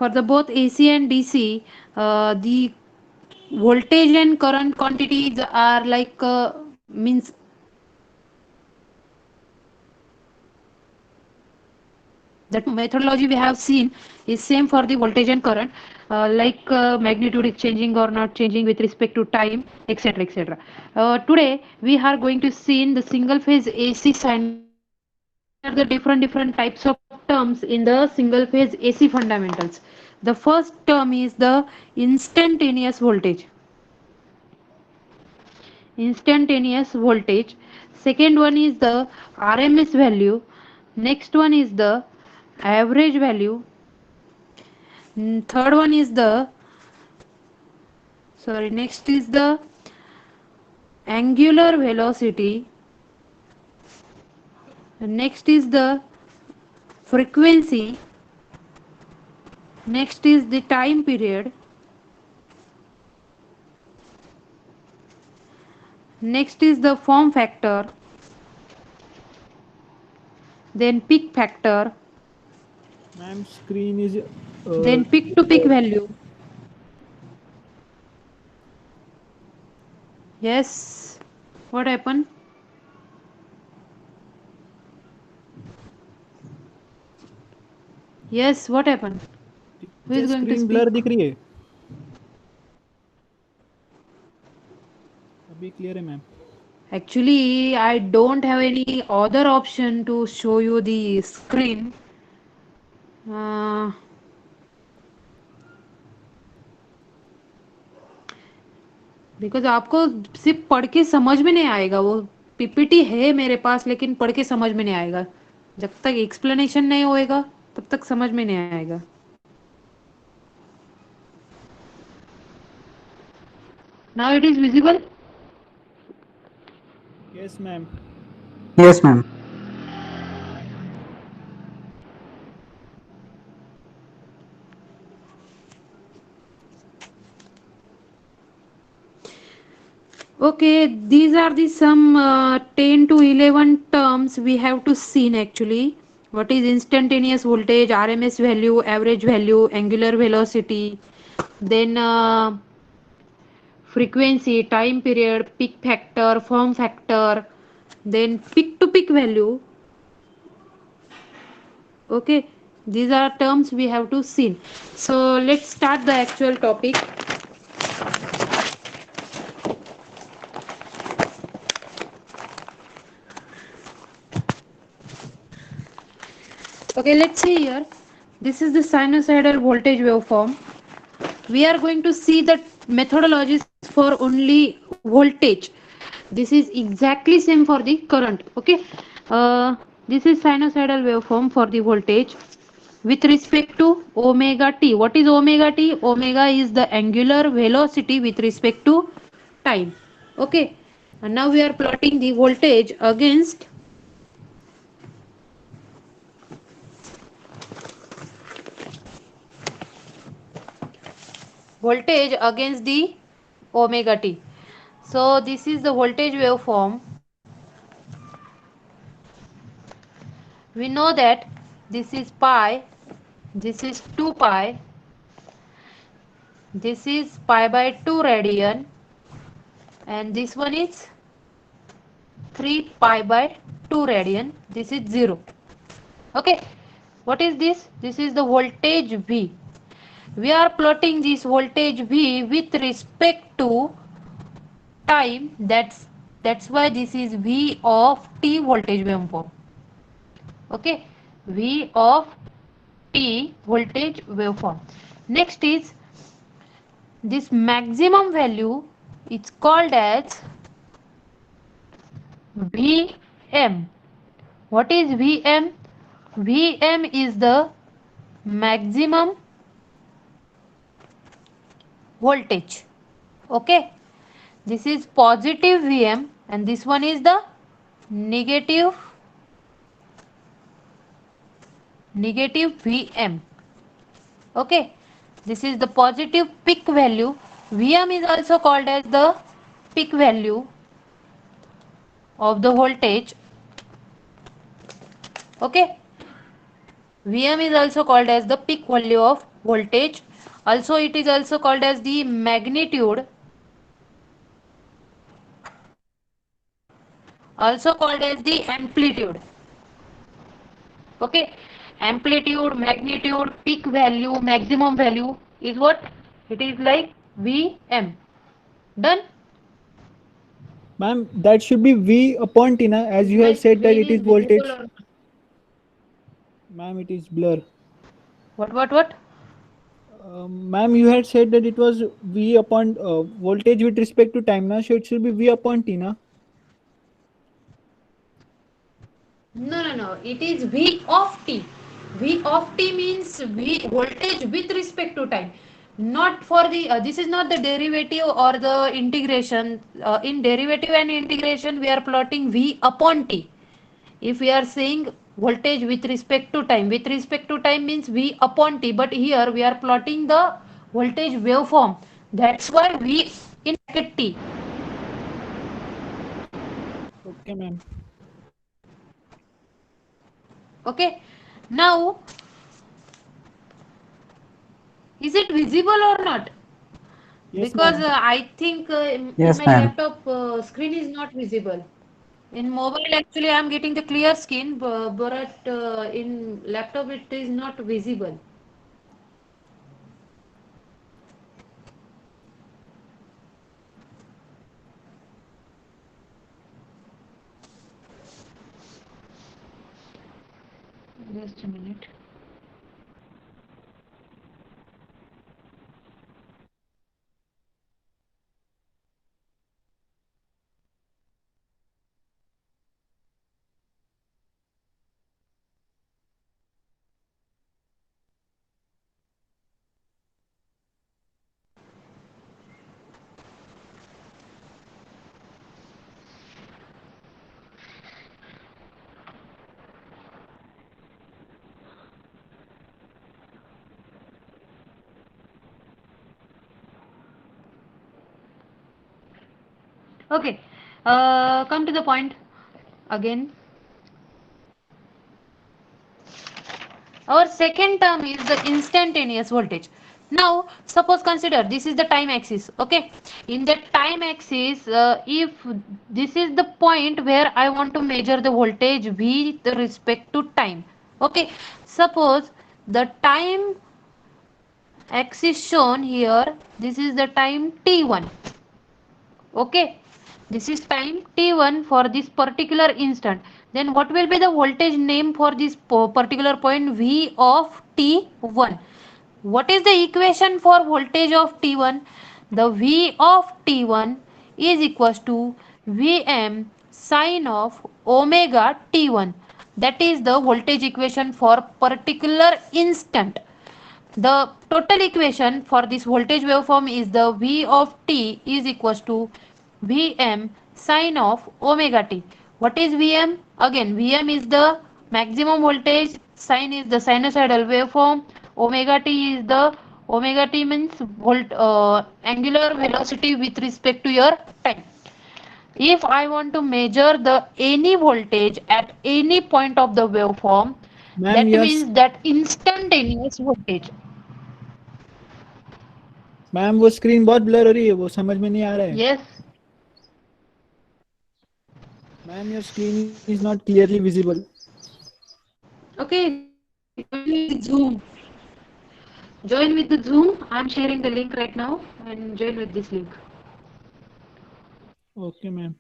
for the both AC and DC, the voltage and current quantities are like means that methodology we have seen is same for the voltage and current, like magnitude is changing or not changing with respect to time, etc., etc. Today we are going to see in the single phase AC sinusoidal. What are the different types of terms in the single phase AC fundamentals? The first term is the instantaneous voltage. Instantaneous voltage. Second one is the RMS value. Next one is the average value. Third one is the next is the angular velocity. Next is the frequency. Next is the time period. Next is the form factor. Then peak factor. Ma'am, screen is Then peak to peak value. Yes. What happened? Yes, what happened? Who is teacher going to screen speak? Blur दिख रही है. अभी clear है ma'am. Actually, I don't have any other option to show you the screen. Uh, because आपको सिर्फ पढ़ के समझ में नहीं आएगा. वो पीपीटी है मेरे पास लेकिन पढ़ के समझ में नहीं आएगा. जब तक एक्सप्लेनेशन नहीं होएगा तब तक समझ में नहीं आएगा. Now it is visible. Yes ma'am. Yes, ma'am. Okay, these are the some 10 to 11 terms we have to see actually. What is instantaneous voltage, RMS value, average value, angular velocity, then frequency, time period, peak factor, form factor, then peak to peak value. Okay, these are terms we have to see. So let's start the actual topic. Okay, let's see here. This is the sinusoidal voltage waveform. We are going to see the methodologies for only voltage. This is exactly same for the current. Okay, this is sinusoidal waveform for the voltage with respect to omega t. What is omega t? Omega is the angular velocity with respect to time. Okay, and now we are plotting the voltage against the omega t. So this is the voltage waveform. We know that this is pi, this is 2 pi, this is pi by 2 radian, and this one is 3 pi by 2 radian. This is 0. Okay, what is this? This is the voltage V. We are plotting this voltage V with respect to time. That's why this is V of t voltage waveform. Okay, V of t voltage waveform. Next is this maximum value. It's called as Vm. What is Vm? Vm is the maximum voltage. Okay, this is positive Vm and this one is the negative Vm. Okay, this is the positive peak value. Vm is also called as the peak value of the voltage. Okay, Vm is also called as the peak value of voltage. Also, it is also called as the magnitude, also called as the amplitude. Okay, amplitude, magnitude, peak value, maximum value is what? It is like Vm. Done? Ma'am, that should be V upon T, na, as Is you my have said that screen it is is visible voltage. or not? Ma'am, it is blur. What? Ma'am, you had said that it was V upon voltage with respect to time, na, so it should be V upon T, na. No. It is V of t. V of t means V voltage with respect to time. Not for the, this is not the derivative or the integration. In derivative and integration, we are plotting V upon t. If we are saying voltage with respect to time means V upon t. But here we are plotting the voltage waveform. That's why V in bracket t. Okay, ma'am. Okay. Now, is it visible or not? Yes, Because ma'am. I think in Yes, my ma'am. laptop screen is not visible. In mobile actually I am getting the clear screen, but in laptop it is not visible. Just a minute. Okay, come to the point again. Our second term is the instantaneous voltage. Now, suppose consider this is the time axis. Okay, in the time axis, if this is the point where I want to measure the voltage with respect to time. Okay, suppose the time axis shown here, this is the time t1. Okay, this is time t1 for this particular instant. Then what will be the voltage name for this particular point? V of t1. What is the equation for voltage of t1? The V of t1 is equals to Vm sine of omega t1. That is the voltage equation for particular instant. The total equation for this voltage waveform is the V of t is equals to Vm sine of omega t. What is Vm? Again, Vm is the maximum voltage, sine is the sinusoidal waveform, omega t is the, omega t means angular velocity with respect to your time. If I want to measure the any voltage at any point of the waveform, Ma'am, that yes. means that instantaneous voltage. Ma'am वो screen बहुत blur हो रही है, वो समझ में नहीं आ रहा है. Yes. Ma'am, your screen is not clearly visible. Okay. Join with Zoom. Join with the Zoom. I'm sharing the link right now and join with this link. Okay, ma'am.